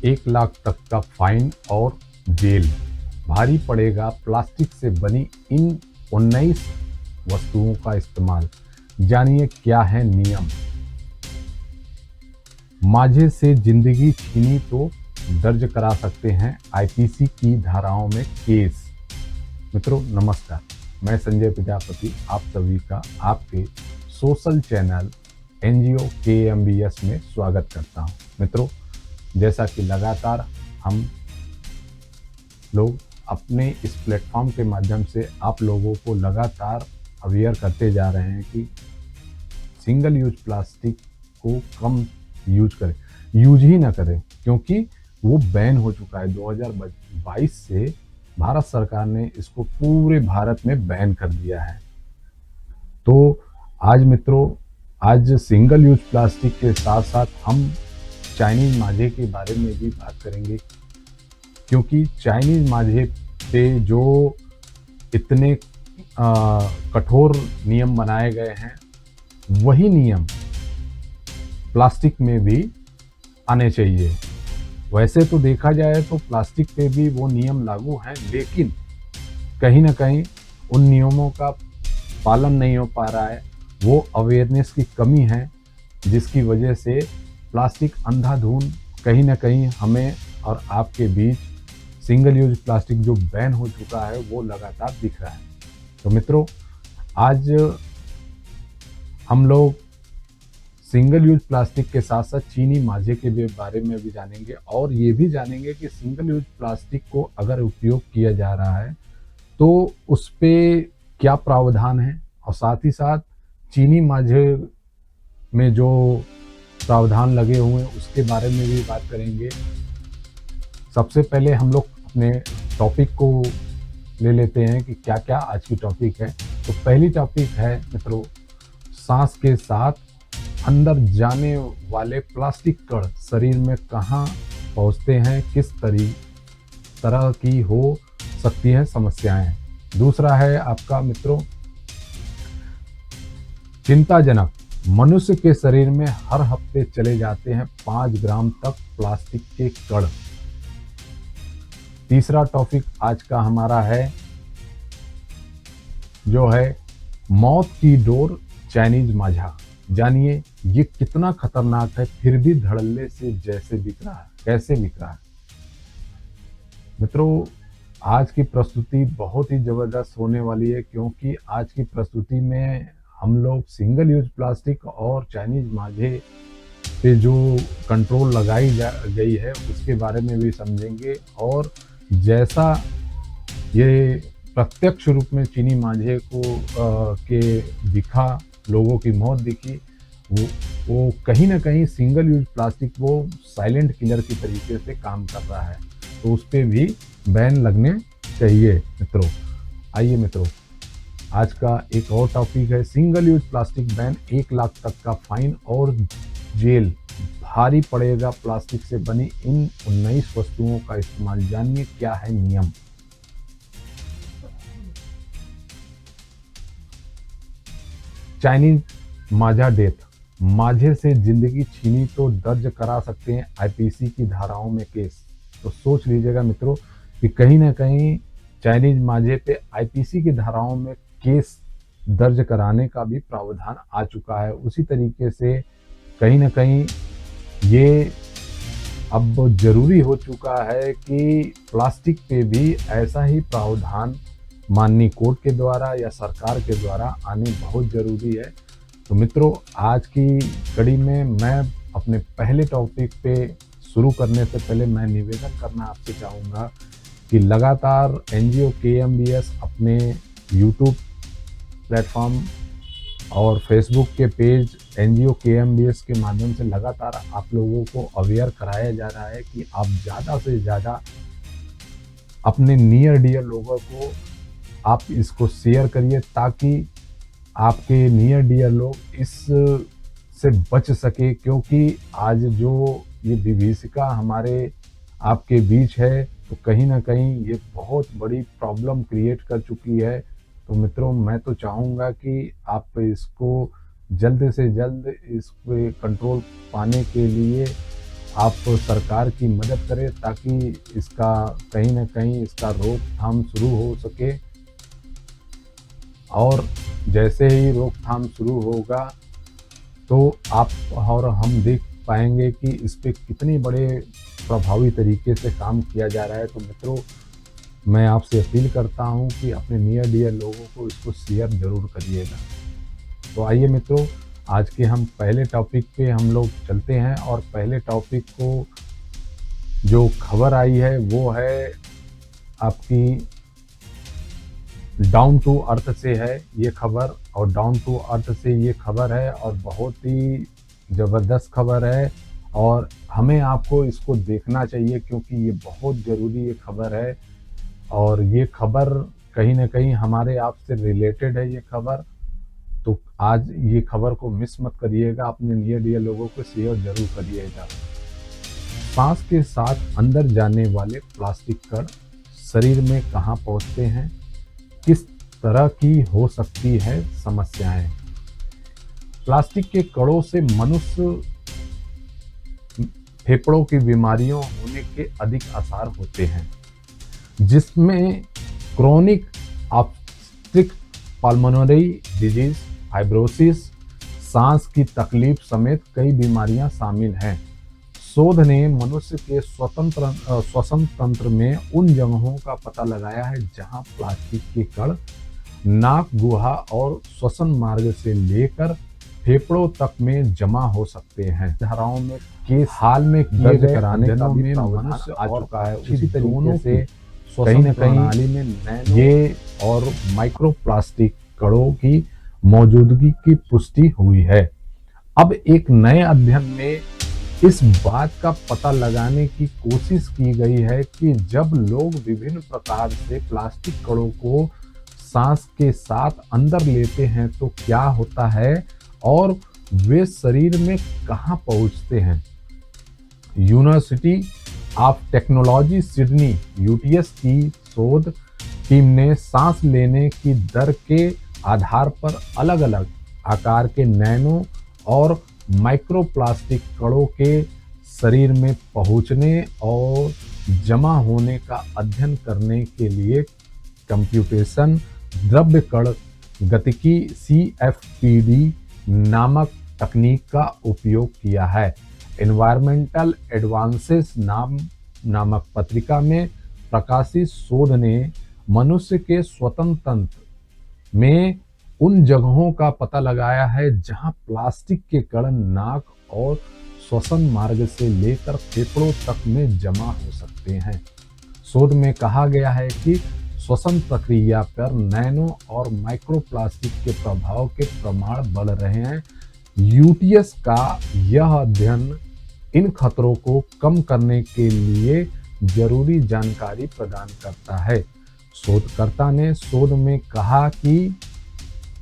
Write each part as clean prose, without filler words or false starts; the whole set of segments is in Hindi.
1 लाख तक का फाइन और जेल। भारी पड़ेगा प्लास्टिक से बनी इन 19 वस्तुओं का इस्तेमाल। जानिए क्या है नियम। माझे से जिंदगी छीनी तो दर्ज करा सकते हैं आईपीसी की धाराओं में केस। मित्रों नमस्कार, मैं संजय प्रजापति आप सभी का आपके सोशल चैनल एनजीओ केएमबीएस में स्वागत करता हूं। मित्रों, जैसा कि लगातार हम लोग अपने इस प्लेटफॉर्म के माध्यम से आप लोगों को लगातार अवेयर करते जा रहे हैं कि सिंगल यूज प्लास्टिक को कम यूज करें, यूज ही ना करें, क्योंकि वो बैन हो चुका है। 2022 से भारत सरकार ने इसको पूरे भारत में बैन कर दिया है। तो आज मित्रों, आज सिंगल यूज प्लास्टिक के साथ साथ हम चाइनीज माझे के बारे में भी बात करेंगे, क्योंकि चाइनीज माझे पे जो इतने कठोर नियम बनाए गए हैं, वही नियम प्लास्टिक में भी आने चाहिए। वैसे तो देखा जाए तो प्लास्टिक पे भी वो नियम लागू हैं, लेकिन कहीं ना कहीं उन नियमों का पालन नहीं हो पा रहा है। वो अवेयरनेस की कमी है, जिसकी वजह से प्लास्टिक अंधाधुंध कहीं ना कहीं हमें और आपके बीच सिंगल यूज प्लास्टिक जो बैन हो चुका है वो लगातार दिख रहा है। तो मित्रों, आज हम लोग सिंगल यूज प्लास्टिक के साथ साथ चीनी माझे के भी बारे में भी जानेंगे, और ये भी जानेंगे कि सिंगल यूज प्लास्टिक को अगर उपयोग किया जा रहा है तो उस पे क्या प्रावधान है, और साथ ही साथ चीनी माझे में जो प्रावधान लगे हुए हैं उसके बारे में भी बात करेंगे। सबसे पहले हम लोग अपने टॉपिक को ले लेते हैं कि क्या क्या आज की टॉपिक है। तो पहली टॉपिक है मित्रों, सांस के साथ अंदर जाने वाले प्लास्टिक कण शरीर में कहाँ पहुंचते हैं, किस तरह की हो सकती हैं समस्याएं। दूसरा है आपका मित्रों, चिंताजनक, मनुष्य के शरीर में हर हफ्ते चले जाते हैं 5 ग्राम तक प्लास्टिक के कण। तीसरा टॉपिक आज का हमारा है जो है मौत की डोर चाइनीज माझा। जानिए ये कितना खतरनाक है, फिर भी धड़ल्ले से जैसे बिक रहा है, कैसे बिक रहा है। मित्रों, आज की प्रस्तुति बहुत ही जबरदस्त होने वाली है, क्योंकि आज की प्रस्तुति में हम लोग सिंगल यूज प्लास्टिक और चाइनीज माझे पे जो कंट्रोल लगाई गई है उसके बारे में भी समझेंगे। और जैसा ये प्रत्यक्ष रूप में चीनी माझे को के दिखा, लोगों की मौत दिखी, वो कहीं ना कहीं सिंगल यूज प्लास्टिक वो साइलेंट किलर की तरीके से काम कर रहा है, तो उस पर भी बैन लगने चाहिए। मित्रों आइए मित्रों, आज का एक और टॉपिक है single use plastic ban, 1 lakh तक का फाइन और जेल। भारी पड़ेगा प्लास्टिक से बनी इन 19 वस्तुओं का इस्तेमाल। जानिए क्या है नियम। चाइनीज माझा डेथ, माझे से जिंदगी छीनी तो दर्ज करा सकते हैं आईपीसी की धाराओं में केस। तो सोच लीजिएगा मित्रों कि कहीं ना कहीं चाइनीज माझे पे आईपीसी की धाराओं में केस दर्ज कराने का भी प्रावधान आ चुका है। उसी तरीके से कहीं ना कहीं ये अब जरूरी हो चुका है कि प्लास्टिक पे भी ऐसा ही प्रावधान माननीय कोर्ट के द्वारा या सरकार के द्वारा आने बहुत ज़रूरी है। तो मित्रों, आज की कड़ी में मैं अपने पहले टॉपिक पे शुरू करने से पहले मैं निवेदन करना आपसे चाहूँगा कि लगातार एनजीओ केएमबीएस अपने यूट्यूब प्लेटफॉर्म और फेसबुक के पेज एनजीओ केएमबीएस के माध्यम से लगातार आप लोगों को अवेयर कराया जा रहा है कि आप ज़्यादा से ज़्यादा अपने नियर डियर लोगों को आप इसको शेयर करिए, ताकि आपके नियर डियर लोग इस से बच सके। क्योंकि आज जो ये विभीषिका हमारे आपके बीच है, तो कहीं ना कहीं ये बहुत बड़ी प्रॉब्लम क्रिएट कर चुकी है। तो मित्रों, मैं तो चाहूँगा कि आप इसको जल्द से जल्द इस पे कंट्रोल पाने के लिए आप सरकार की मदद करें ताकि इसका कहीं न कहीं इसका रोकथाम शुरू हो सके। और जैसे ही रोकथाम शुरू होगा तो आप और हम देख पाएँगे कि इस पे कितनी बड़े प्रभावी तरीके से काम किया जा रहा है। तो मित्रों, मैं आपसे अपील करता हूँ कि अपने नियर डियर लोगों को इसको शेयर ज़रूर करिएगा। तो आइए मित्रों, आज के हम पहले टॉपिक पे हम लोग चलते हैं और पहले टॉपिक को जो खबर आई है वो है आपकी डाउन टू अर्थ से है ये खबर। और डाउन टू अर्थ से ये खबर है और बहुत ही ज़बरदस्त खबर है और हमें आपको इसको देखना चाहिए क्योंकि ये बहुत ज़रूरी ये खबर है। और ये खबर कहीं न कहीं हमारे आप से रिलेटेड है ये खबर। तो आज ये खबर को मिस मत करिएगा, अपने नियर डियर लोगों को शेयर ज़रूर करिएगा। सांस के साथ अंदर जाने वाले प्लास्टिक कण शरीर में कहाँ पहुँचते हैं, किस तरह की हो सकती है समस्याएं। प्लास्टिक के कणों से मनुष्य फेफड़ों की बीमारियों होने के अधिक आसार होते हैं, जिसमें chronic obstructive pulmonary disease, fibrosis, सांस की तकलीफ समेत कई बीमारियां शामिल हैं। शोध ने मनुष्य के श्वसन तंत्र में उन जगहों का पता लगाया है जहां प्लास्टिक के कण नाक, गुहा और श्वसन मार्ग से लेकर फेफड़ों तक में जमा हो सकते हैं। धाराओं में केस हाल में दर्ज कराने का भी प्रावधान आ चुका है। उसी तरीके से कहीं न कहीं में ये और माइक्रोप्लास्टिक कणों की मौजूदगी की पुष्टि हुई है। अब एक नए अध्ययन में इस बात का पता लगाने की कोशिश की गई है कि जब लोग विभिन्न प्रकार से प्लास्टिक कणों को सांस के साथ अंदर लेते हैं तो क्या होता है और वे शरीर में कहां पहुंचते हैं। University of technology Sydney UTS की शोध टीम ने सांस लेने की दर के आधार पर अलग अलग आकार के नैनो और माइक्रोप्लास्टिक कणों के शरीर में पहुंचने और जमा होने का अध्ययन करने के लिए कंप्यूटेशन द्रव्य कण गतिकी CFPD नामक तकनीक का उपयोग किया है। एनवायरमेंटल एडवांसेस नामक पत्रिका में प्रकाशित शोध ने मनुष्य के श्वसन तंत्र में उन जगहों का पता लगाया है जहां प्लास्टिक के कण नाक और श्वसन मार्ग से लेकर फेफड़ों तक में जमा हो सकते हैं। शोध में कहा गया है कि श्वसन प्रक्रिया पर नैनो और माइक्रोप्लास्टिक के प्रभाव के प्रमाण बढ़ रहे हैं। यूटीएस का यह अध्ययन इन खतरों को कम करने के लिए जरूरी जानकारी प्रदान करता है। शोधकर्ता ने शोध में कहा कि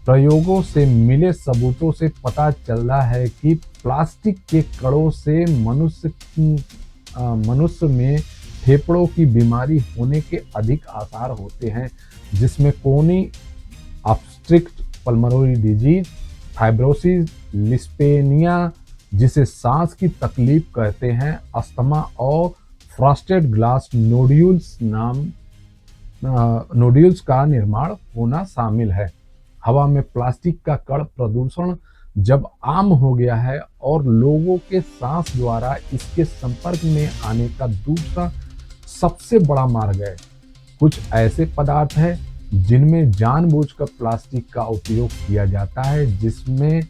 प्रयोगों से मिले सबूतों से पता चल रहा है कि प्लास्टिक के कणों से मनुष्य में फेफड़ों की बीमारी होने के अधिक आसार होते हैं, जिसमें chronic obstructive pulmonary disease, fibrosis, लिस्पेनिया जिसे सांस की तकलीफ कहते हैं, अस्थमा और फ्रस्टेड ग्लास नोड्यूल्स का निर्माण होना शामिल है। हवा में प्लास्टिक का कण प्रदूषण जब आम हो गया है और लोगों के सांस द्वारा इसके संपर्क में आने का दूसरा सबसे बड़ा मार्ग है। कुछ ऐसे पदार्थ हैं जिनमें जानबूझकर प्लास्टिक का उपयोग किया जाता है, जिसमें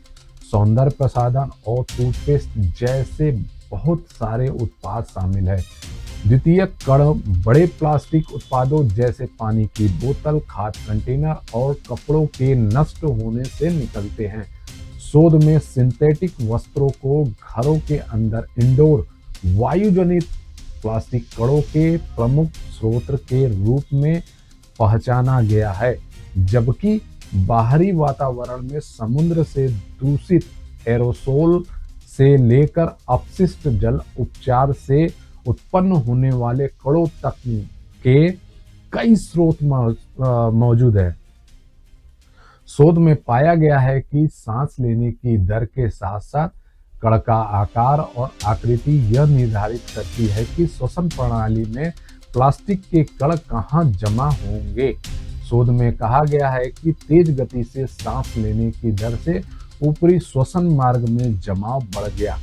सौंदर्य प्रसाधन और टूथपेस्ट जैसे बहुत सारे उत्पाद शामिल है। द्वितीय कण बड़े प्लास्टिक उत्पादों जैसे पानी की बोतल, खाद्य कंटेनर और कपड़ों के नष्ट होने से निकलते हैं। शोध में सिंथेटिक वस्त्रों को घरों के अंदर इंडोर वायुजनित प्लास्टिक कणों के प्रमुख स्रोत के रूप में पहचाना गया है, जबकि बाहरी वातावरण में समुद्र से दूषित एरोसोल से लेकर अपशिष्ट जल उपचार से उत्पन्न होने वाले कणों तक के कई स्रोत मौजूद है। शोध में पाया गया है कि सांस लेने की दर के साथ साथ कण का आकार और आकृति यह निर्धारित करती है कि श्वसन प्रणाली में प्लास्टिक के कण कहाँ जमा होंगे। शोध में कहा गया है कि तेज गति से सांस लेने की दर से ऊपरी श्वसन मार्ग में जमाव बढ़ गया।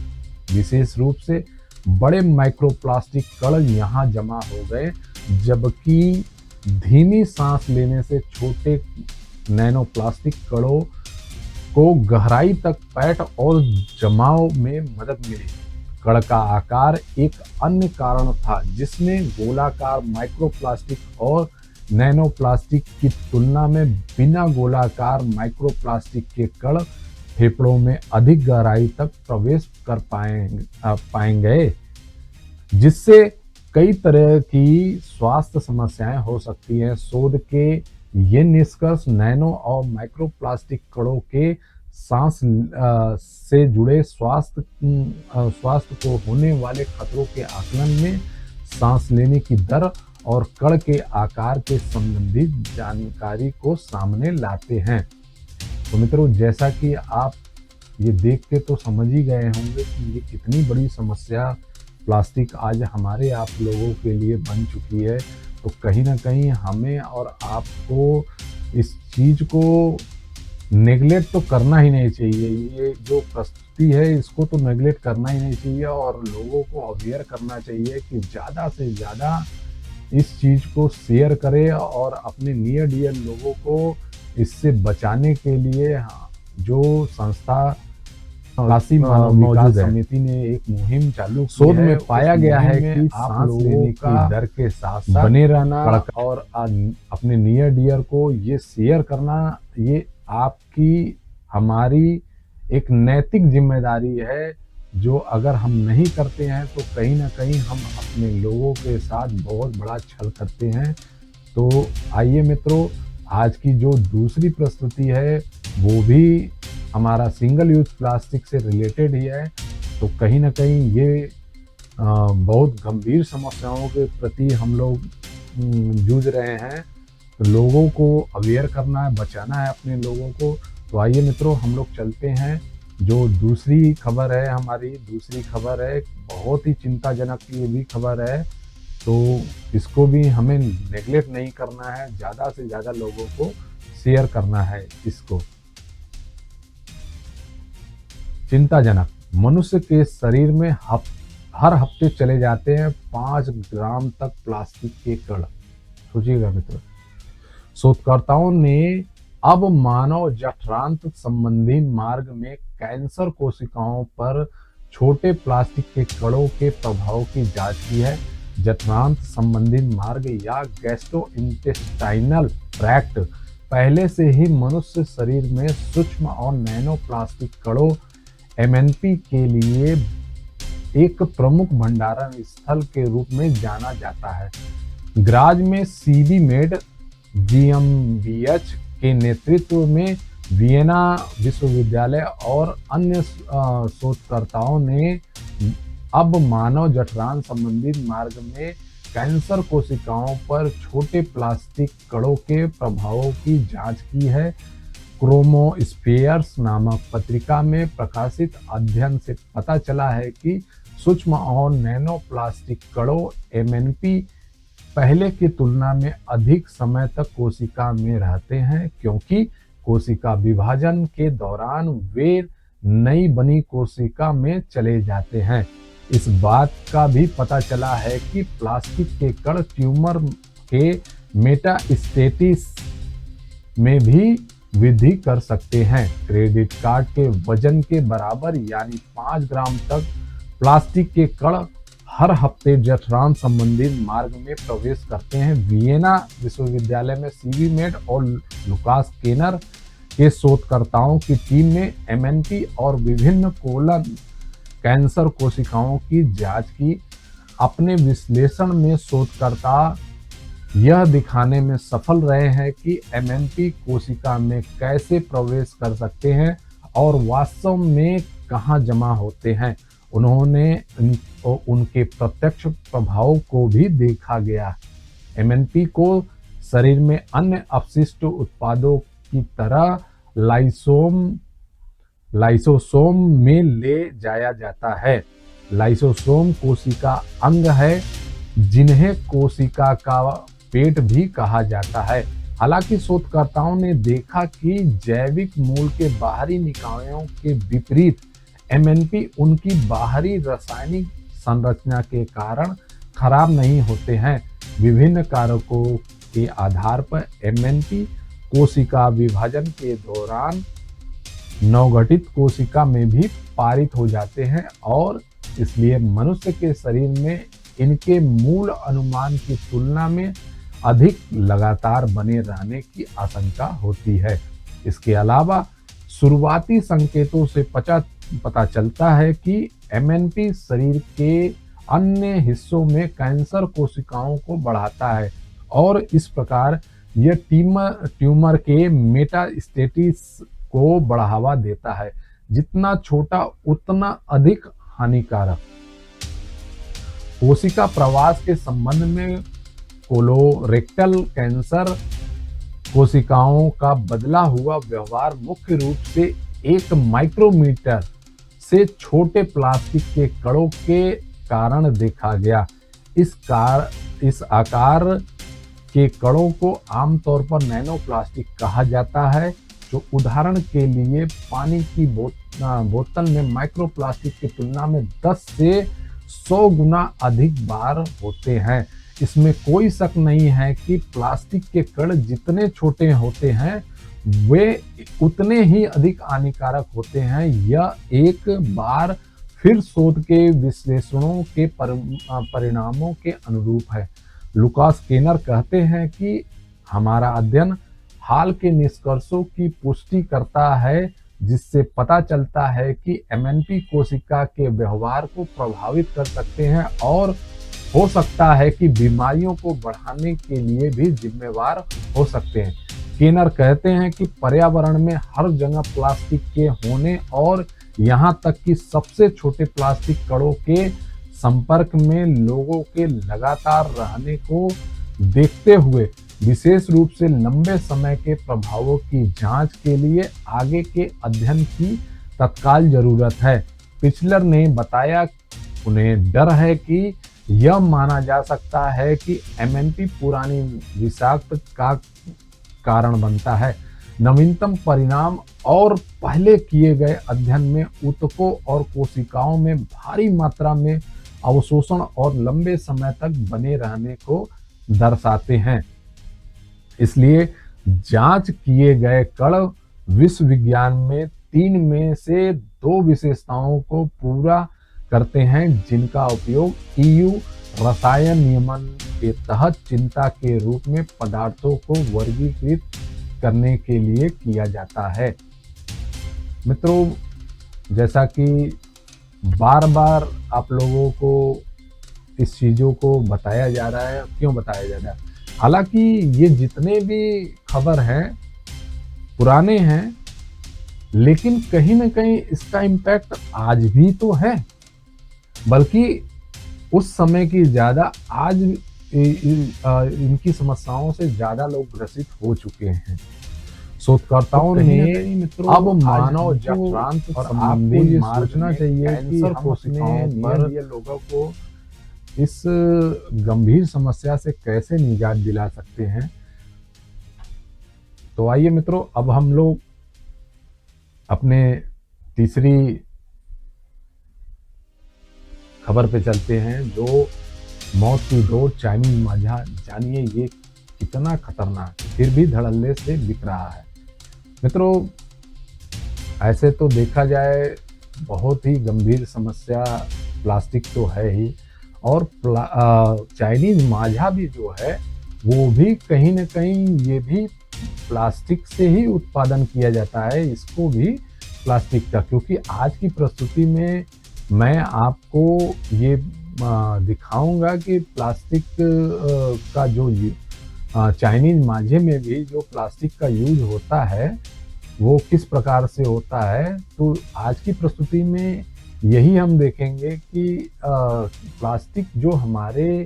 विशेष रूप से बड़े माइक्रोप्लास्टिक कण यहाँ जमा हो गए, जबकि धीमी सांस लेने से छोटे नैनोप्लास्टिक कणों को गहराई तक पैठ और जमाव में मदद मिली। कण का आकार एक अन्य कारण था जिसमें गोलाकार माइक्रोप्लास्टिक और नैनोप्लास्टिक की तुलना में बिना गोलाकार माइक्रोप्लास्टिक के कण फेफड़ों में अधिक गहराई तक प्रवेश कर पाएंगे, जिससे कई तरह की स्वास्थ्य समस्याएं हो सकती हैं। शोध के ये निष्कर्ष नैनो और माइक्रोप्लास्टिक कणों के सांस से जुड़े स्वास्थ्य को होने वाले खतरों के आकलन में सांस लेने की दर और कण के आकार के संबंधित जानकारी को सामने लाते हैं। तो मित्रों, जैसा कि आप ये देख के तो समझ ही गए होंगे कि ये कितनी बड़ी समस्या प्लास्टिक आज हमारे आप लोगों के लिए बन चुकी है। तो कहीं ना कहीं हमें और आपको इस चीज को नेगलेक्ट तो करना ही नहीं चाहिए। ये जो प्रस्तुति है इसको तो नेगलेक्ट करना ही नहीं चाहिए और लोगों को अवेयर करना चाहिए कि ज़्यादा से ज़्यादा इस चीज़ को शेयर करें और अपने नियर डियर लोगों को इससे बचाने के लिए जो संस्था काशी मानव विकास समिति ने एक मुहिम चालू की। शोध में पाया गया है कि सांस लेने की दर के साथ साथ बने रहना और अपने नियर डियर को ये शेयर करना, ये आपकी हमारी एक नैतिक जिम्मेदारी है, जो अगर हम नहीं करते हैं तो कहीं ना कहीं हम अपने लोगों के साथ बहुत बड़ा छल करते हैं। तो आइए मित्रों, आज की जो दूसरी प्रस्तुति है वो भी हमारा सिंगल यूज प्लास्टिक से रिलेटेड ही है। तो कहीं ना कहीं ये बहुत गंभीर समस्याओं के प्रति हम लोग जूझ रहे हैं। तो लोगों को अवेयर करना है, बचाना है अपने लोगों को। तो आइए मित्रों, हम लोग चलते हैं। जो दूसरी खबर है, हमारी दूसरी खबर है, बहुत ही चिंताजनक ये भी खबर है। तो इसको भी हमें नेगलेक्ट नहीं करना है, ज़्यादा से ज़्यादा लोगों को शेयर करना है इसको। चिंताजनक, मनुष्य के शरीर में हर हफ्ते चले जाते हैं 5 ग्राम तक प्लास्टिक के कण। सोचिएगा मित्रों, शोधकर्ताओं ने अब मानव जठरांत संबंधी मार्ग में कैंसर कोशिकाओं पर छोटे प्लास्टिक के कणों के प्रभाव की जांच की है। जठरांत संबंधी मार्ग या गैस्ट्रोइंटेस्टाइनल ट्रैक्ट पहले से ही मनुष्य शरीर में सूक्ष्म और नैनो प्लास्टिक कणों MNP के लिए एक प्रमुख भंडारण स्थल के रूप में जाना जाता है। ग्राज में CBMed GmbH के नेतृत्व में वियना विश्वविद्यालय और अन्य शोधकर्ताओं ने अब मानव जठरांत संबंधित मार्ग में कैंसर कोशिकाओं पर छोटे प्लास्टिक कणों के प्रभावों की जांच की है। क्रोमोस्फेयर्स नामक पत्रिका में प्रकाशित अध्ययन से पता चला है कि सूक्ष्म और नैनो प्लास्टिक कणों MNP पहले की तुलना में अधिक समय तक कोशिका में रहते हैं, क्योंकि कोशिका विभाजन के दौरान वे नई बनी कोशिका में चले जाते हैं। इस बात का भी पता चला है कि प्लास्टिक के कण ट्यूमर के मेटास्टेसिस में भी वृद्धि कर सकते हैं। क्रेडिट कार्ड के वजन के बराबर यानी 5 ग्राम तक प्लास्टिक के कण हर हफ्ते जठरांत संबंधित मार्ग में प्रवेश करते हैं। वियना विश्वविद्यालय में CBMed और लुकास केनर के शोधकर्ताओं की टीम ने MNP और विभिन्न कोलन कैंसर कोशिकाओं की जांच की। अपने विश्लेषण में शोधकर्ता यह दिखाने में सफल रहे हैं कि MNP कोशिका में कैसे प्रवेश कर सकते हैं और वास्तव में कहाँ जमा होते हैं। उन्होंने उनके प्रत्यक्ष प्रभाव को भी देखा गया। MNP को शरीर में अन्य अपशिष्ट उत्पादों की तरह लाइसोम लाइसोसोम में ले जाया जाता है। लाइसोसोम कोशिका अंग है जिन्हें कोशिका का पेट भी कहा जाता है। हालांकि शोधकर्ताओं ने देखा कि जैविक मूल के बाहरी निकायों के विपरीत एमएनपी उनकी बाहरी रासायनिक संरचना के कारण खराब नहीं होते हैं। विभिन्न कारकों के आधार पर एमएनपी कोशिका विभाजन के दौरान नवगठित कोशिका में भी पारित हो जाते हैं और इसलिए मनुष्य के शरीर में इनके मूल अनुमान की तुलना में अधिक लगातार बने रहने की आशंका होती है। इसके अलावा शुरुआती संकेतों से पता चलता है कि एमएनपी शरीर के अन्य हिस्सों में कैंसर कोशिकाओं को बढ़ाता है और इस प्रकार यह ट्यूमर के मेटास्टेसिस को बढ़ावा देता है। जितना छोटा उतना अधिक हानिकारक। कोशिका प्रवास के संबंध में कोलोरेक्टल कैंसर कोशिकाओं का बदला हुआ व्यवहार मुख्य रूप से 1 माइक्रोमीटर से छोटे प्लास्टिक के कणों के कारण देखा गया। इस आकार के कणों को आमतौर पर नैनोप्लास्टिक कहा जाता है, जो उदाहरण के लिए पानी की बोतल में माइक्रोप्लास्टिक की तुलना में 10 से 100 गुना अधिक बार होते हैं। इसमें कोई शक नहीं है कि प्लास्टिक के कण जितने छोटे होते हैं वे उतने ही अधिक हानिकारक होते हैं। यह एक बार फिर शोध के विश्लेषणों के परिणामों के अनुरूप है। लुकास केनर कहते हैं कि हमारा अध्ययन हाल के निष्कर्षों की पुष्टि करता है, जिससे पता चलता है कि एमएनपी कोशिका के व्यवहार को प्रभावित कर सकते हैं और हो सकता है कि बीमारियों को बढ़ाने के लिए भी जिम्मेवार हो सकते हैं। केनर कहते हैं कि पर्यावरण में हर जगह प्लास्टिक के होने और यहाँ तक कि सबसे छोटे प्लास्टिक कणों के संपर्क में लोगों के लगातार रहने को देखते हुए विशेष रूप से लंबे समय के प्रभावों की जांच के लिए आगे के अध्ययन की तत्काल जरूरत है। पिछलर ने बताया उन्हें डर है कि यह माना जा सकता है कि एमएनपी पुरानी विषाक्त का कारण बनता है। नवीनतम परिणाम और पहले किए गए अध्ययन में ऊतकों और कोशिकाओं में भारी मात्रा में अवशोषण और लंबे समय तक बने रहने को दर्शाते हैं। इसलिए जांच किए गए कण विश्व विज्ञान में 3 में से 2 विशेषताओं को पूरा करते हैं, जिनका उपयोग ईयू रसायन नियमन के तहत चिंता के रूप में पदार्थों को वर्गीकृत करने के लिए किया जाता है। मित्रों, जैसा कि बार बार आप लोगों को इस चीज़ों को बताया जा रहा है, क्यों बताया जा रहा है? हालांकि ये जितने भी खबर हैं पुराने हैं, लेकिन कहीं ना कहीं इसका इम्पैक्ट आज भी तो है, बल्कि उस समय की ज़्यादा आज इनकी समस्याओं से ज़्यादा लोग ग्रसित हो चुके हैं। शोधकर्ताओं ने अब मानव जागृत और आपको ये सोचना चाहिए कि हम अपने लोगों को इस गंभीर समस्या से कैसे निजात दिला सकते हैं। तो आइए मित्रों, अब हम लोग अपने तीसरी खबर पे चलते हैं, जो मौत की डोर चाइनीज मांझा। जानिए ये कितना खतरनाक फिर भी धड़ल्ले से बिक रहा है। मित्रों, ऐसे तो देखा जाए बहुत ही गंभीर समस्या प्लास्टिक तो है ही, और चाइनीज मांझा भी जो है वो भी कहीं न कहीं ये भी प्लास्टिक से ही उत्पादन किया जाता है। इसको भी प्लास्टिक का, क्योंकि आज की प्रस्तुति में मैं आपको ये दिखाऊंगा कि प्लास्टिक का जो चाइनीज मांझे में भी जो प्लास्टिक का यूज होता है वो किस प्रकार से होता है। तो आज की प्रस्तुति में यही हम देखेंगे कि प्लास्टिक जो हमारे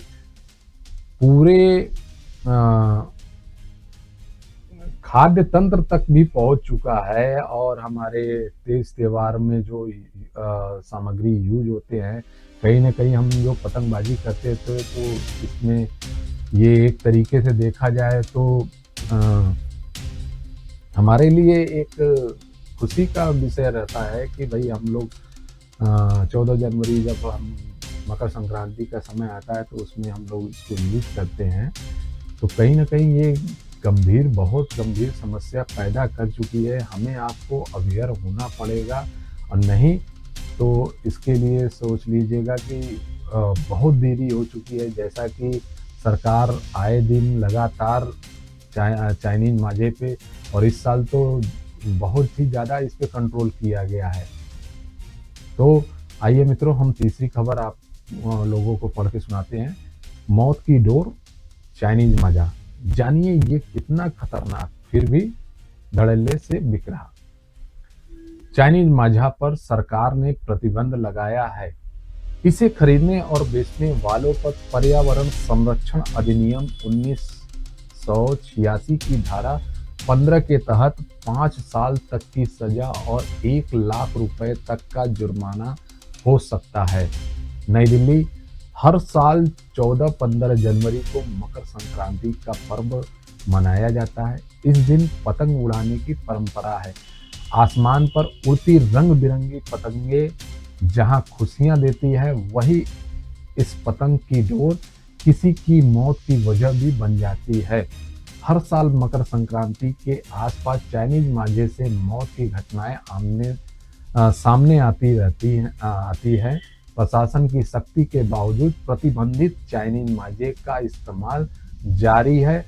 पूरे खाद्य तंत्र तक भी पहुंच चुका है और हमारे तीज त्योहार में जो सामग्री यूज होते हैं, कहीं ना कहीं हम जो पतंगबाजी करते थे तो इसमें ये एक तरीके से देखा जाए तो अ, हमारे लिए एक खुशी का विषय रहता है कि भाई हम लोग 14 जनवरी जब हम मकर संक्रांति का समय आता है तो उसमें हम लोग इसको यूज करते हैं। तो कहीं न कहीं ये बहुत गंभीर समस्या पैदा कर चुकी है। हमें आपको अवेयर होना पड़ेगा और नहीं तो इसके लिए सोच लीजिएगा कि बहुत देरी हो चुकी है। जैसा कि सरकार आए दिन लगातार चाइनीज़ माज़े पे और इस साल तो बहुत ही ज़्यादा इस पे कंट्रोल किया गया है। तो आइए मित्रों, हम तीसरी खबर आप लोगों को पढ़ के सुनाते हैं। मौत की डोर, चाइनीज माजा। जानिए ये कितना खतरनाक फिर भी धड़ल्ले से बिक रहा। चाइनीज माजा पर सरकार ने प्रतिबंध लगाया है। इसे खरीदने और बेचने वालों पर पर्यावरण संरक्षण अधिनियम 1986 की धारा 15 के तहत 5 साल तक की सजा और 1 लाख रुपए तक का जुर्माना हो सकता है। नई दिल्ली, हर साल 14-15 जनवरी को मकर संक्रांति का पर्व मनाया जाता है। इस दिन पतंग उड़ाने की परंपरा है। आसमान पर उड़ती रंग बिरंगी पतंगे जहां खुशियां देती है, वही इस पतंग की डोर किसी की मौत की वजह भी बन जाती है। हर साल मकर संक्रांति के आसपास चाइनीज माजे से मौत की घटनाएं सामने आती है। प्रशासन की सख्ती के बावजूद प्रतिबंधित चाइनीज माजे का इस्तेमाल जारी है।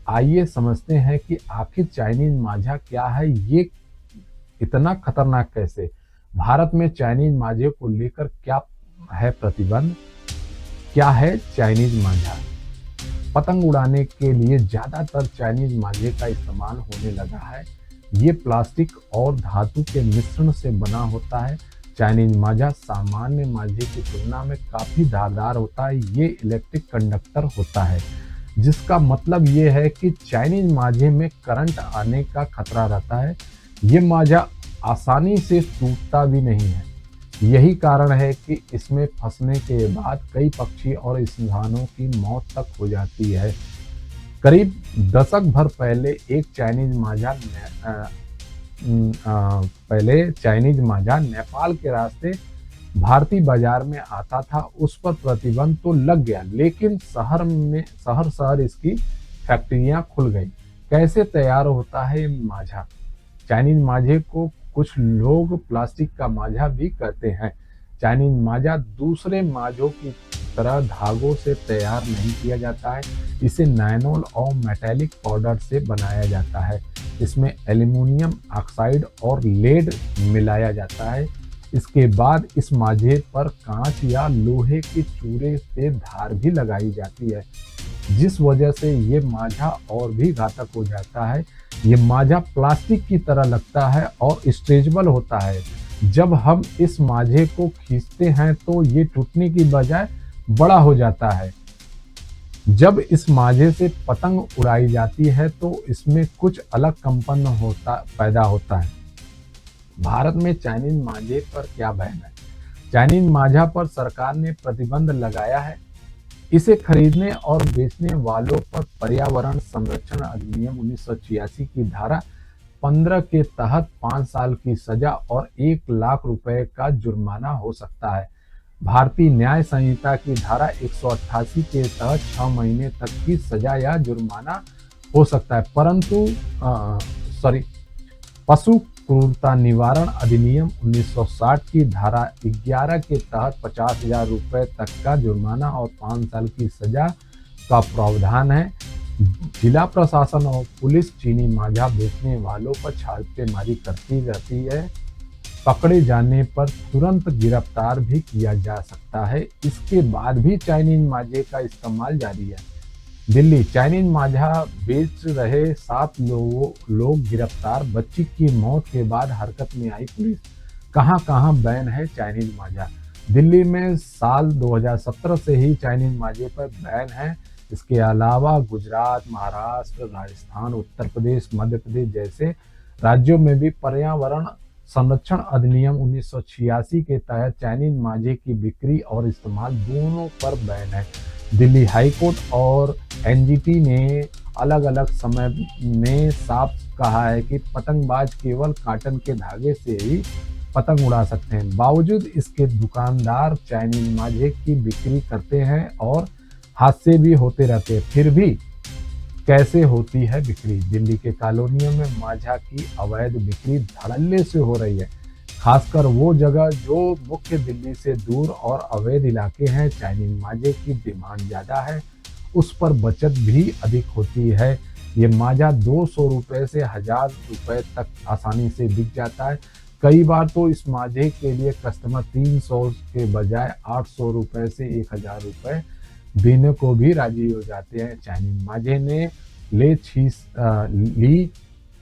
आइए समझते हैं कि आखिर चाइनीज माजा क्या है, ये इतना खतरनाक कैसे। भारत में चाइनीज माजे को लेकर क्या है प्रतिबंध, क्या है चाइनीज माजा। पतंग उड़ाने के लिए ज्यादातर चाइनीज माजे का इस्तेमाल होने लगा है। ये प्लास्टिक और धातु के मिश्रण से बना होता है। चाइनीज माजा सामान्य माजे की तुलना में काफी धारदार होता है। ये इलेक्ट्रिक कंडक्टर होता है, जिसका मतलब ये है कि चाइनीज माजे में करंट आने का खतरा रहता है। ये माजा आसानी से टूटता भी नहीं है। यही कारण है कि इसमें फंसने के बाद कई पक्षी और इंसानों की मौत तक हो जाती है। करीब दशक भर पहले चाइनीज माजा नेपाल के रास्ते भारतीय बाजार में आता था। उस पर प्रतिबंध तो लग गया, लेकिन शहर इसकी फैक्ट्रियां खुल गई। कैसे तैयार होता है ये माजा? चाइनीज माजे को कुछ लोग प्लास्टिक का माजा भी कहते हैं। चाइनीज माजा दूसरे माजों की तरह धागों से तैयार नहीं किया जाता है। इसे नायलॉन और मेटालिक पाउडर से बनाया जाता है। इसमें एल्यूमिनियम ऑक्साइड और लेड मिलाया जाता है। इसके बाद इस माजे पर कांच या लोहे के चूरे से धार भी लगाई जाती है, जिस वजह से ये माजा और भी घातक हो जाता है। ये माजा प्लास्टिक की तरह लगता है और स्ट्रेचेबल होता है। जब हम इस माजे को खींचते हैं तो ये टूटने की बजाय बड़ा हो जाता है। जब इस माजे से पतंग उड़ाई जाती है तो इसमें कुछ अलग कंपन पैदा होता है। भारत में चाइनीज माजे पर क्या बैन है? चाइनीज माजा पर सरकार ने प्रतिबंध लगाया है। इसे खरीदने और बेचने वालों पर पर्यावरण संरक्षण अधिनियम 1986 की धारा 15 के तहत 5 साल की सजा और 1 लाख रुपए का जुर्माना हो सकता है। भारतीय न्याय संहिता की धारा 188 के तहत 6 महीने तक की सजा या जुर्माना हो सकता है। पशु क्रूरता निवारण अधिनियम 1960 की धारा 11 के तहत 50,000 रुपए तक का जुर्माना और 5 साल की सजा का प्रावधान है। जिला प्रशासन और पुलिस चीनी माजा बेचने वालों पर छापेमारी करती रहती है। पकड़े जाने पर तुरंत गिरफ्तार भी किया जा सकता है। इसके बाद भी चाइनीज माजे का इस्तेमाल जारी है। दिल्ली, चाइनीज माजा बेच रहे 7 लोग गिरफ्तार। बच्ची की मौत के बाद हरकत में आई पुलिस। कहां बैन है चाइनीज माजा? दिल्ली में साल 2017 से ही चाइनीज माजे पर बैन है। इसके अलावा गुजरात, महाराष्ट्र, राजस्थान, उत्तर प्रदेश, मध्य प्रदेश जैसे राज्यों में भी पर्यावरण संरक्षण अधिनियम 1986 के तहत चाइनीज मांझे की बिक्री और इस्तेमाल दोनों पर बैन है। दिल्ली हाई कोर्ट और एनजीटी ने अलग अलग समय में साफ कहा है कि पतंगबाज केवल कॉटन के धागे से ही पतंग उड़ा सकते हैं। बावजूद इसके दुकानदार चाइनीज मांझे की बिक्री करते हैं और हादसे भी होते रहते हैं। फिर भी कैसे होती है बिक्री? दिल्ली के कॉलोनियों में मांझा की अवैध बिक्री धड़ल्ले से हो रही है, खासकर वो जगह जो मुख्य दिल्ली से दूर और अवैध इलाके हैं। चाइनीज मांझे की डिमांड ज्यादा है, उस पर बचत भी अधिक होती है। ये मांझा 200 रुपए से 1000 रुपए तक आसानी से बिक जाता है। कई बार तो इस मांझे के लिए कस्टमर 300 के बजाय 800 रुपए से 1000 रुपए देने को भी राजी हो जाते हैं। चाइनीज मांझे ने ली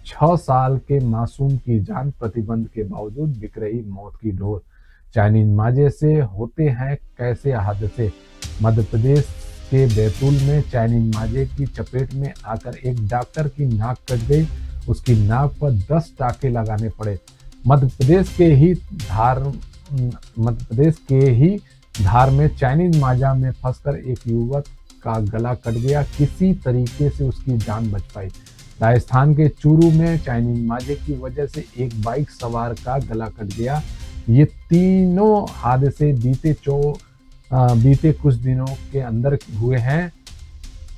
6 साल के मासूम की जान, प्रतिबंध के बावजूद बिक रही मौत की ढोल। चाइनीज मांझे से होते हैं कैसे हादसे? मध्य प्रदेश के बैतूल में चाइनीज मांझे की चपेट में आकर एक डॉक्टर की नाक कट गई, उसकी नाक पर 10 टाके लगाने पड़े। मध्य प्रदेश के ही धार में चाइनीज मांझा में फंसकर एक युवक का गला कट गया, किसी तरीके से उसकी जान बच पाई। राजस्थान के चूरू में चाइनीज मांझे की वजह से एक बाइक सवार का गला कट गया। ये तीनों हादसे बीते कुछ दिनों के अंदर हुए हैं।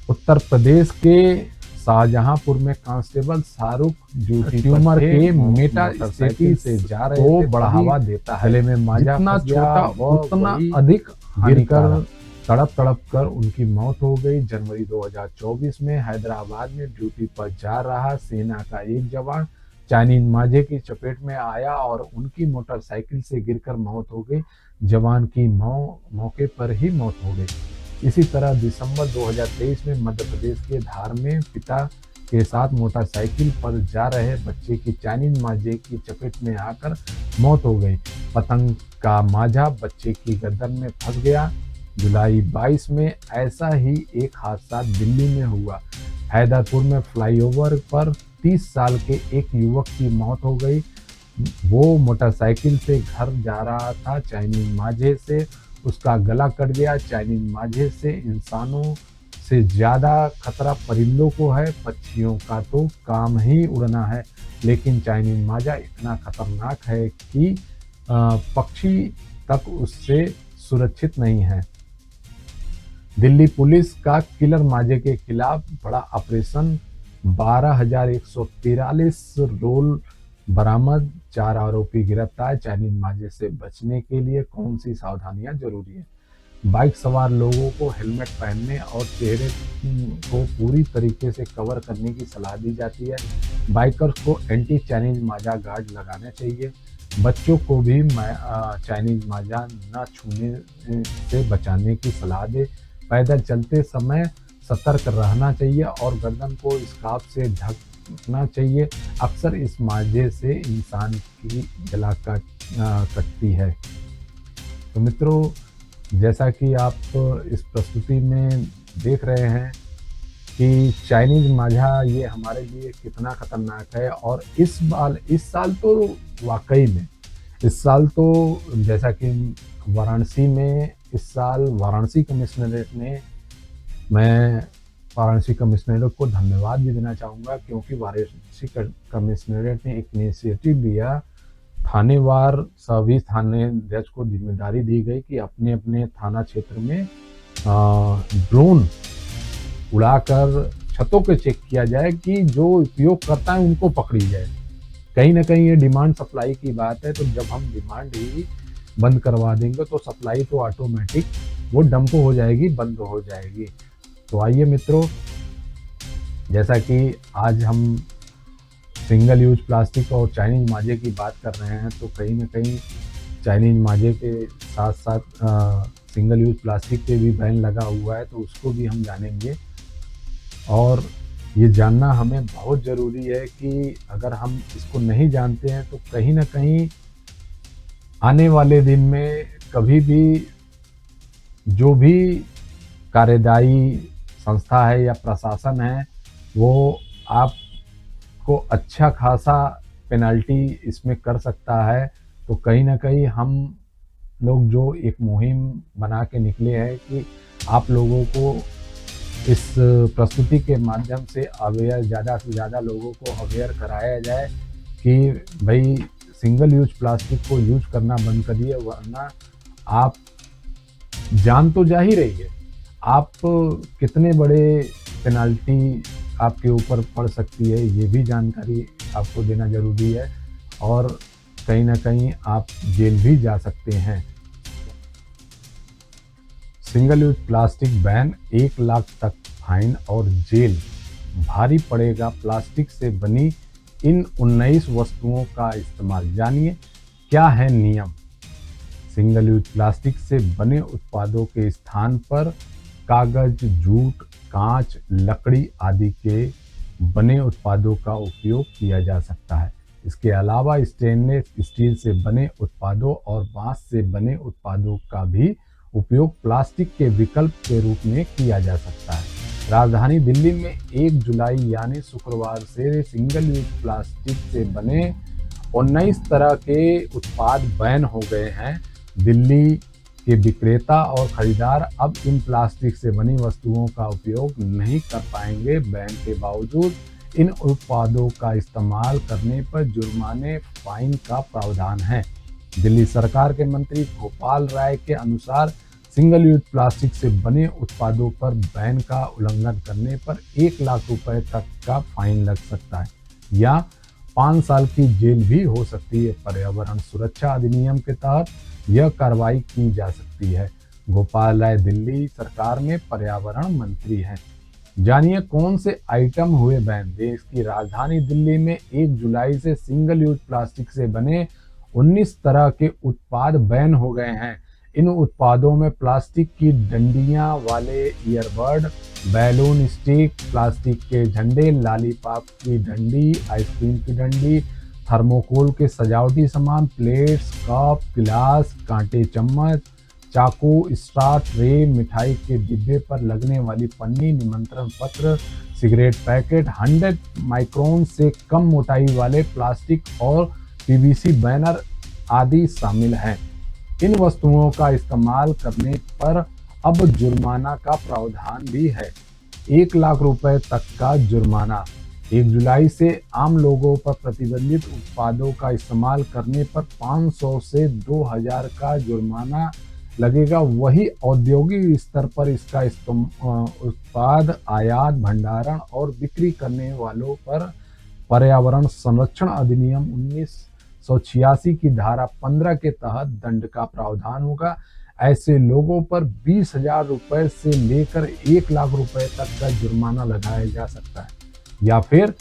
उत्तर प्रदेश के शाहजहांपुर में कांस्टेबल शाहरुख ड्यूटी ट्यूमर के मेटा सिटी से जा रहे थे, बढ़ावा देता है। गले में मांझा जितना छोटा उतना अधिक गिरकर तड़प कर उनकी मौत हो गई। जनवरी 2024 में हैदराबाद में ड्यूटी पर जा रहा सेना का एक जवान चाइनीज मांझे की चपेट में आया और उनकी मोटरसाइकिल से गिरकर मौत हो गई। जवान की मौके पर ही मौत हो गई। इसी तरह दिसंबर 2023 में मध्य प्रदेश के धार में पिता के साथ मोटरसाइकिल पर जा रहे बच्चे की चाइनीज मांझे की चपेट में आकर मौत हो गई। पतंग का मांझा बच्चे की गर्दन में फंस गया। जुलाई 22 में ऐसा ही एक हादसा दिल्ली में हुआ। हैदरपुर में फ्लाईओवर पर 30 साल के एक युवक की मौत हो गई। वो मोटरसाइकिल से घर जा रहा था, चाइनीज मांझे से उसका गला कट गया। चाइनीज मांझे से इंसानों से ज्यादा खतरा परिंदों को है। पक्षियों का तो काम ही उड़ना है, लेकिन चाइनीज मांझा इतना खतरनाक है कि पक्षी तक उससे सुरक्षित नहीं है। दिल्ली पुलिस का किलर मांझे के खिलाफ बड़ा ऑपरेशन, 12,143 रोल बरामद, 4 आरोपी गिरफ्तार। चाइनीज मांझे से बचने के लिए कौन सी सावधानियां जरूरी है? बाइक सवार लोगों को हेलमेट पहनने और चेहरे को पूरी तरीके से कवर करने की सलाह दी जाती है। बाइकर्स को एंटी चाइनीज मांझा गार्ड लगाने चाहिए। बच्चों को भी चाइनीज मांझा न छूने से बचाने की सलाह दे। पैदल चलते समय सतर्क रहना चाहिए और गर्दन को स्कार्फ से ढकना चाहिए। अक्सर इस मांझे से इंसान की गला कटती है। तो मित्रों, जैसा कि आप इस प्रस्तुति में देख रहे हैं कि चाइनीज मांझा ये हमारे लिए कितना खतरनाक है। और इस साल तो वाकई में इस साल तो जैसा कि वाराणसी में इस साल वाराणसी कमिश्नरेट ने, मैं वाराणसी कमिश्नरेट को धन्यवाद भी देना चाहूँगा, क्योंकि वाराणसी कमिश्नरेट ने एक इनिशिएटिव लिया। थानेवार सभी थाने अध्यक्ष को जिम्मेदारी दी गई कि अपने अपने थाना क्षेत्र में ड्रोन उड़ाकर छतों पे चेक किया जाए कि जो उपयोग करता है उनको पकड़ी जाए। कहीं ना कहीं ये डिमांड सप्लाई की बात है, तो जब हम डिमांड ही बंद करवा देंगे तो सप्लाई तो ऑटोमेटिक वो डंप हो जाएगी, बंद हो जाएगी। तो आइए मित्रों, जैसा कि आज हम सिंगल यूज प्लास्टिक और चाइनीज मांझे की बात कर रहे हैं, तो कहीं ना कहीं चाइनीज मांझे के साथ साथ सिंगल यूज प्लास्टिक पे भी बैन लगा हुआ है, तो उसको भी हम जानेंगे। और ये जानना हमें बहुत ज़रूरी है कि अगर हम इसको नहीं जानते हैं तो कहीं ना कहीं आने वाले दिन में कभी भी जो भी कार्यदायी संस्था है या प्रशासन है वो आपको अच्छा खासा पेनल्टी इसमें कर सकता है। तो कहीं न कहीं हम लोग जो एक मुहिम बना के निकले हैं कि आप लोगों को इस प्रस्तुति के माध्यम से अवेयर, ज़्यादा से ज़्यादा लोगों को अवेयर कराया जाए कि भाई सिंगल यूज प्लास्टिक को यूज करना बंद करिए, वरना आप जान तो जा ही रही है, आप कितने बड़े पेनल्टी आपके ऊपर पड़ सकती है ये भी जानकारी आपको देना ज़रूरी है, और कहीं न कहीं आप जेल भी जा सकते हैं। Single use plastic ban, 1 lakh तक फाइन और जेल, भारी पड़ेगा प्लास्टिक से बनी इन 19 वस्तुओं का इस्तेमाल। जानिए क्या है नियम। सिंगल यूज प्लास्टिक से बने उत्पादों के स्थान पर कागज, जूट, कांच, लकड़ी आदि के बने उत्पादों का उपयोग किया जा सकता है। इसके अलावा स्टेनलेस स्टील से बने उत्पादों और बांस से बने उत्पादों का भी उपयोग प्लास्टिक के विकल्प के रूप में किया जा सकता है। राजधानी दिल्ली में 1 जुलाई यानी शुक्रवार से सिंगल यूज प्लास्टिक से बने 19 तरह के उत्पाद बैन हो गए हैं। दिल्ली के विक्रेता और खरीदार अब इन प्लास्टिक से बनी वस्तुओं का उपयोग नहीं कर पाएंगे। बैन के बावजूद इन उत्पादों का इस्तेमाल करने पर जुर्माने, फाइन का प्रावधान है। दिल्ली सरकार के मंत्री गोपाल राय के अनुसार सिंगल यूज प्लास्टिक से बने उत्पादों पर बैन का उल्लंघन करने पर 1 लाख रुपए तक का फाइन लग सकता है या 5 साल की जेल भी हो सकती है। पर्यावरण सुरक्षा अधिनियम के तहत यह कार्रवाई की जा सकती है। गोपाल राय दिल्ली सरकार में पर्यावरण मंत्री हैं। जानिए कौन से आइटम हुए बैन। देश की राजधानी दिल्ली में 1 जुलाई से सिंगल यूज प्लास्टिक से बने 19 तरह के उत्पाद बैन हो गए हैं। इन उत्पादों में प्लास्टिक की डंडियां वाले ईयरबड, बैलून स्टिक, प्लास्टिक के झंडे, लॉलीपॉप की डंडी, आइसक्रीम की डंडी, थर्मोकोल के सजावटी सामान, प्लेट्स, कप, गिलास, कांटे चम्मच, चाकू, स्ट्रॉ, ट्रे, मिठाई के डिब्बे पर लगने वाली पन्नी, निमंत्रण पत्र, सिगरेट पैकेट, 100 माइक्रोन से कम मोटाई वाले प्लास्टिक और पीवीसी बैनर आदि शामिल हैं। इन वस्तुओं का इस्तेमाल करने पर अब जुर्माना का प्रावधान भी है, 1 लाख रुपए तक का जुर्माना। 1 जुलाई से आम लोगों पर प्रतिबंधित उत्पादों का इस्तेमाल करने पर 500 से 2000 का जुर्माना लगेगा। वही औद्योगिक स्तर पर इसका उत्पाद, आयात, भंडारण और बिक्री करने वालों पर पर्यावरण संरक्षण अधिनियम 1986 की धारा 15 के तहत दंड का प्रावधान होगा। ऐसे लोगों पर 20,000 रुपए से लेकर 1 लाख रुपए तक का जुर्माना लगाया जा सकता है या फिर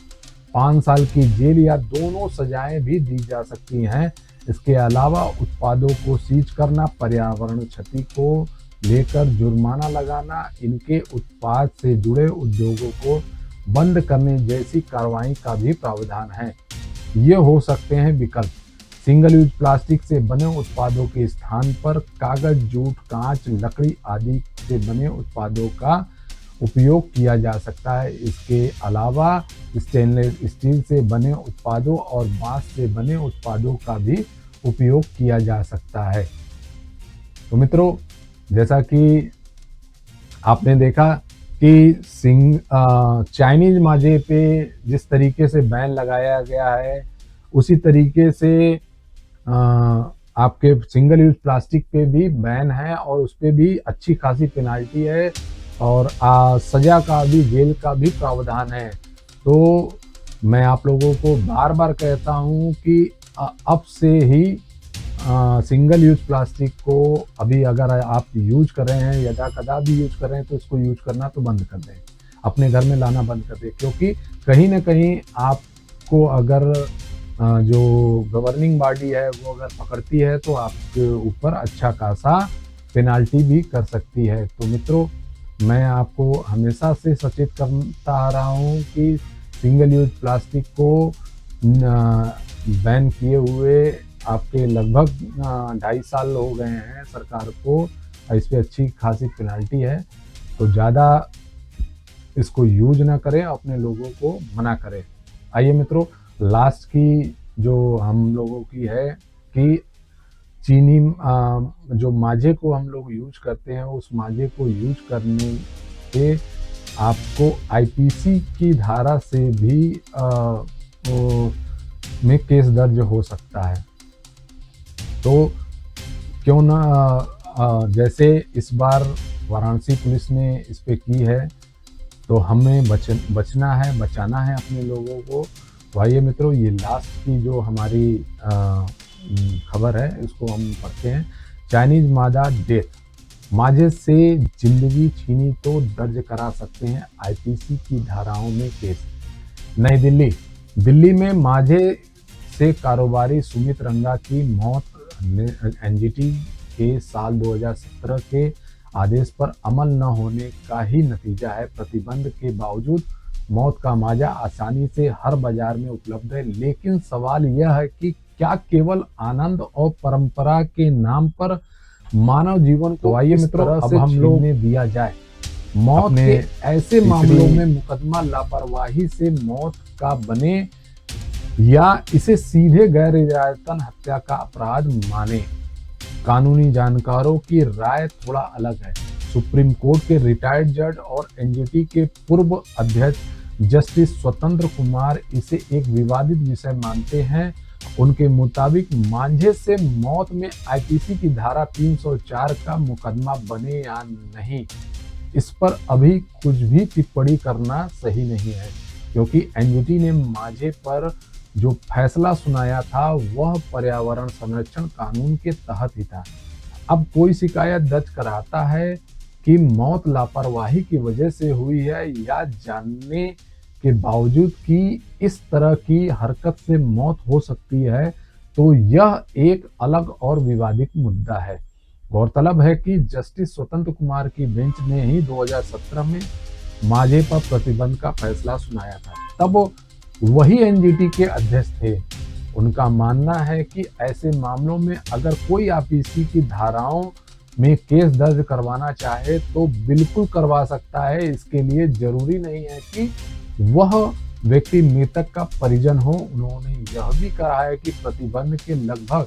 5 साल की जेल या दोनों सजाएं भी दी जा सकती हैं। इसके अलावा उत्पादों को सीज करना, पर्यावरण क्षति को लेकर जुर्माना लगाना, इनके उत्पाद से जुड़े उद्योगों को बंद करने जैसी कार्रवाई का भी प्रावधान है। ये हो सकते हैं विकल्प। सिंगल यूज प्लास्टिक से बने उत्पादों के स्थान पर कागज, जूट, कांच, लकड़ी आदि से बने उत्पादों का उपयोग किया जा सकता है। इसके अलावा स्टेनलेस स्टील से बने उत्पादों और बांस से बने उत्पादों का भी उपयोग किया जा सकता है। तो मित्रों, जैसा कि आपने देखा कि चाइनीज माजे पे जिस तरीके से बैन लगाया गया है, उसी तरीके से आपके सिंगल यूज प्लास्टिक पे भी बैन है और उस पे भी अच्छी खासी पेनाल्टी है और सजा का भी, जेल का भी प्रावधान है। तो मैं आप लोगों को बार बार कहता हूँ कि अब से ही सिंगल यूज प्लास्टिक को अभी अगर आप यूज कर रहे हैं, यदा कदा भी यूज कर रहे हैं, तो इसको यूज करना तो बंद कर दें, अपने घर में लाना बंद कर दें। क्योंकि कहीं ना कहीं आपको अगर जो गवर्निंग बॉडी है वो अगर पकड़ती है तो आपके ऊपर अच्छा खासा पेनाल्टी भी कर सकती है। तो मित्रों, मैं आपको हमेशा से सचेत करता आ रहा हूँ कि सिंगल यूज प्लास्टिक को बैन किए हुए आपके लगभग 2.5 साल हो गए हैं सरकार को, इस पर अच्छी खासी पेनाल्टी है। तो ज़्यादा इसको यूज ना करें, अपने लोगों को मना करें। आइए मित्रों, लास्ट की जो हम लोगों की है कि चीनी जो माजे को हम लोग यूज करते हैं, उस माजे को यूज करने पे आपको आईपीसी की धारा से भी में केस दर्ज हो सकता है। तो क्यों ना जैसे इस बार वाराणसी पुलिस ने इस पे की है, तो हमें बचना है, बचाना है अपने लोगों को। तो आइए मित्रों, ये लास्ट की जो हमारी खबर है इसको हम पढ़ते हैं। चाइनीज माजा डेथ, माजे से जिंदगी छीनी तो दर्ज करा सकते हैं आईपीसी की धाराओं में केस। नई दिल्ली, दिल्ली में माजे से कारोबारी सुमित रंगा की मौत एनजीटी के साल 2017 के आदेश पर अमल न होने का ही नतीजा है। प्रतिबंध के बावजूद मौत का माजा आसानी से हर बाजार में उपलब्ध है, लेकिन सवाल यह है कि क्या केवल आनंद और परंपरा के नाम पर मानव जीवन को आइए मित्रों अब हम लोग ने दिया जाए। मौत के ऐसे मामलों में मुकदमा लापरवाही से मौत का बने या इसे सीधे गैर इरादतन हत्या का अपराध माने। कानूनी जानकारों की राय थोड़ा अलग है। सुप्रीम कोर्ट के रिटायर्ड जज और एनजीटी के पूर्व अध्यक्ष जस्टिस स्वतंत्र कुमार इसे एक विवादित विषय मानते हैं। उनके मुताबिक मांझे से मौत में आईपीसी की धारा 304 का मुकदमा बने या नहीं, इस पर अभी कुछ भी टिप्पणी करना सही नहीं है, क्योंकि एनजीटी ने मांझे पर जो फैसला सुनाया था वह पर्यावरण संरक्षण कानून के तहत ही था। अब कोई शिकायत दर्ज कराता है कि मौत लापरवाही की वजह से हुई है या जानने के बावजूद कि इस तरह की हरकत से मौत हो सकती है, तो यह एक अलग और विवादित मुद्दा है। गौरतलब है कि जस्टिस स्वतंत्र कुमार की बेंच ने ही 2017 में मांझे पर प्रतिबंध का फैसला सुनाया था। तब वही एनजीटी के अध्यक्ष थे। उनका मानना है कि ऐसे मामलों में अगर कोई आईपीसी की धाराओं में केस दर्ज करवाना चाहे तो बिल्कुल करवा सकता है। इसके लिए जरूरी नहीं है कि वह व्यक्ति मृतक का परिजन हो। उन्होंने यह भी कहा है कि प्रतिबंध के लगभग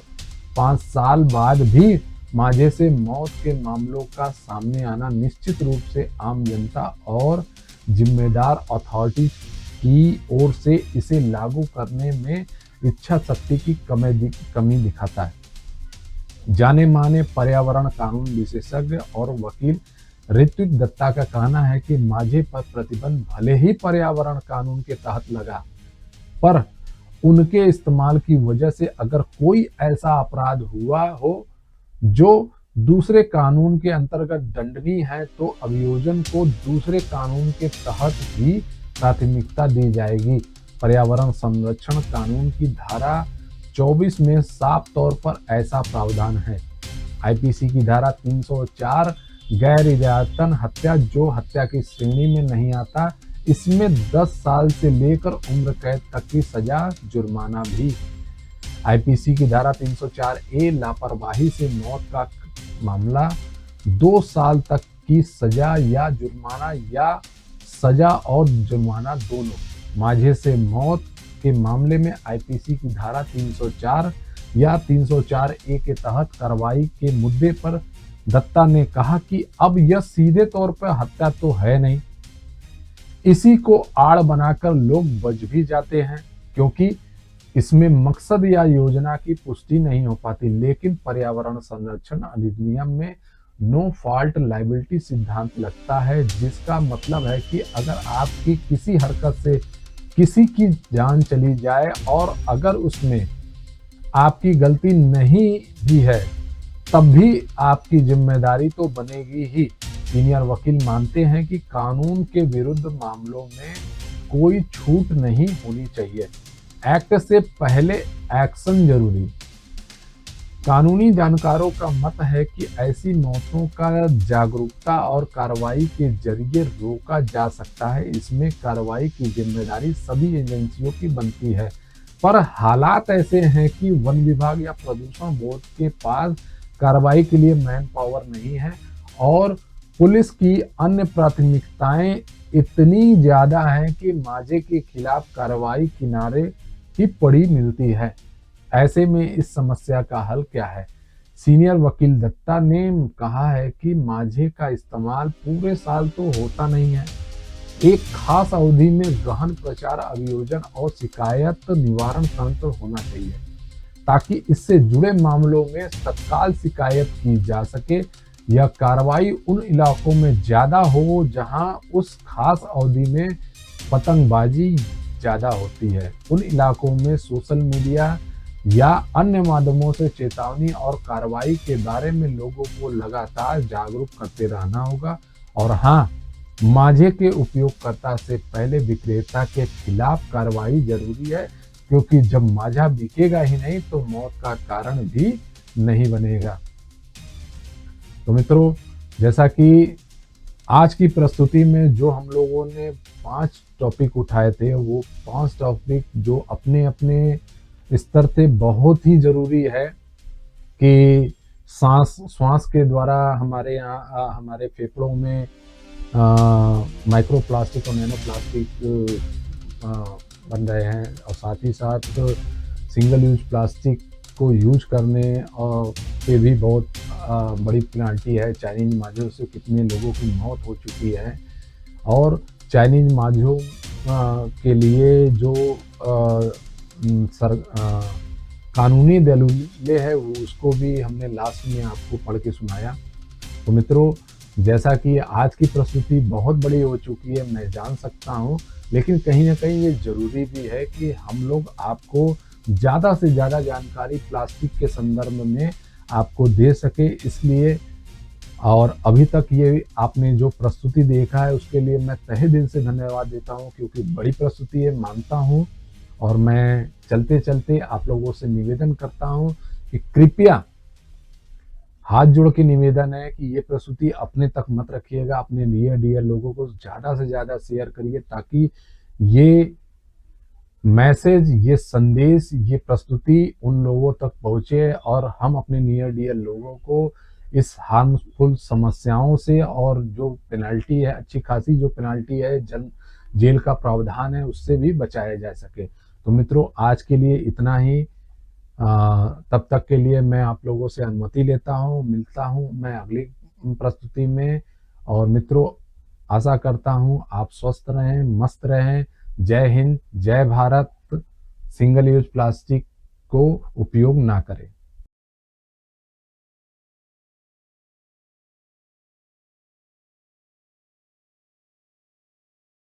5 साल बाद भी मांझे से मौत के मामलों का सामने आना निश्चित रूप से आम जनता और जिम्मेदार अथॉरिटी की ओर से इसे लागू करने में इच्छा शक्ति की कमी दिखाता है। जाने माने पर्यावरण कानून विशेषज्ञ और वकील ऋत्विक दत्ता का कहना है कि मांझे पर प्रतिबंध भले ही पर्यावरण कानून के तहत लगा, पर उनके इस्तेमाल की वजह से अगर कोई ऐसा अपराध हुआ हो जो दूसरे कानून के अंतर्गत दंडनीय है, तो अभियोजन को दूसरे कानून के तहत भी प्राथमिकता दी जाएगी। पर्यावरण संरक्षण कानून की धारा 24 में साफ तौर पर ऐसा प्रावधान है। आईपीसी की धारा 304 गैर इरादतन हत्या, जो हत्या की श्रेणी में नहीं आता, इसमें 10 साल से लेकर उम्र कैद तक की सजा, जुर्माना भी। आईपीसी की धारा 304 ए लापरवाही से मौत का मामला 2 साल तक की सजा या जुर्माना या सजा और जुर्माना दोनों। मांझे से मौत के मामले में आईपीसी की धारा 304 या 304 ए के तहत कार्रवाई के मुद्दे पर दत्ता ने कहा कि अब यह सीधे तौर पर हत्या तो है नहीं, इसी को आड़ बनाकर लोग बच भी जाते हैं क्योंकि इसमें मकसद या योजना की पुष्टि नहीं हो पाती। लेकिन पर्यावरण संरक्षण अधिनियम में नो फॉल्ट लायबिलिटी सिद्धांत लगता है, जिसका मतलब है कि अगर आपकी किसी हरकत से किसी की जान चली जाए और अगर उसमें आपकी गलती नहीं भी है, तब भी आपकी जिम्मेदारी तो बनेगी ही। सीनियर वकील मानते हैं कि कानून के विरुद्ध मामलों में कोई छूट नहीं होनी चाहिए। एक्ट से पहले एक्शन जरूरी। कानूनी जानकारों का मत है कि ऐसी मौतों का जागरूकता और कार्रवाई के जरिए रोका जा सकता है। इसमें कार्रवाई की जिम्मेदारी सभी एजेंसियों की बनती है, पर हालात ऐसे हैं कि वन विभाग या प्रदूषण बोर्ड के पास कार्रवाई के लिए मैन पावर नहीं है और पुलिस की अन्य प्राथमिकताएं इतनी ज्यादा है कि मांझे के खिलाफ कार्रवाई किनारे ही पड़ी मिलती है। ऐसे में इस समस्या का हल क्या है? सीनियर वकील दत्ता ने कहा है कि मांझे का इस्तेमाल पूरे साल तो होता नहीं है, एक खास अवधि में गहन प्रचार अभियोजन और शिकायत निवारण तंत्र होना चाहिए, ताकि इससे जुड़े मामलों में तत्काल शिकायत की जा सके। यह कार्रवाई उन इलाकों में ज्यादा हो जहां उस खास अवधि में पतंगबाजी ज्यादा होती है। उन इलाकों में सोशल मीडिया या अन्य माध्यमों से चेतावनी और कार्रवाई के बारे में लोगों को लगातार जागरूक करते रहना होगा। और हाँ, मांझे के उपयोगकर्ता से पहले विक्रेता के खिलाफ कार्रवाई जरूरी है, क्योंकि जब मांझा बिकेगा ही नहीं तो मौत का कारण भी नहीं बनेगा। तो मित्रों, जैसा कि आज की प्रस्तुति में जो हम लोगों ने 5 टॉपिक उठाए थे, वो 5 टॉपिक जो अपने अपने स्तर से बहुत ही जरूरी है कि श्वास के द्वारा हमारे यहाँ हमारे फेफड़ों में माइक्रो प्लास्टिक और नैनो प्लास्टिक बन रहे हैं, और साथ ही साथ सिंगल यूज प्लास्टिक को यूज करने और पे भी बहुत बड़ी पेनल्टी है। चाइनीज मांझों से कितने लोगों की मौत हो चुकी है, और चाइनीज मांझों के लिए जो कानूनी दलीलें है वो उसको भी हमने लास्ट में आपको पढ़ के सुनाया। तो मित्रों, जैसा कि आज की प्रस्तुति बहुत बड़ी हो चुकी है, मैं जान सकता हूँ, लेकिन कहीं ना कहीं ये जरूरी भी है कि हम लोग आपको ज़्यादा से ज़्यादा जानकारी प्लास्टिक के संदर्भ में आपको दे सके। इसलिए और अभी तक ये आपने जो प्रस्तुति देखा है उसके लिए मैं तहे दिल से धन्यवाद देता हूँ, क्योंकि बड़ी प्रस्तुति है, मानता हूँ। और मैं चलते चलते आप लोगों से निवेदन करता हूँ कि कृपया हाथ जोड़ के निवेदन है कि ये प्रस्तुति अपने तक मत रखिएगा, अपने नियर डियर लोगों को ज़्यादा से ज़्यादा शेयर करिए, ताकि ये मैसेज, ये संदेश, ये प्रस्तुति उन लोगों तक पहुँचे और हम अपने नियर डियर लोगों को इस हार्मफुल समस्याओं से, और जो पेनल्टी है, अच्छी खासी जो पेनल्टी है, जेल का प्रावधान है, उससे भी बचाया जा सके। तो मित्रों, आज के लिए इतना ही। तब तक के लिए मैं आप लोगों से अनुमति लेता हूँ, मिलता हूँ मैं अगली प्रस्तुति में। और मित्रों, आशा करता हूँ आप स्वस्थ रहें, मस्त रहें। जय हिंद, जय भारत। सिंगल यूज प्लास्टिक को उपयोग ना करें।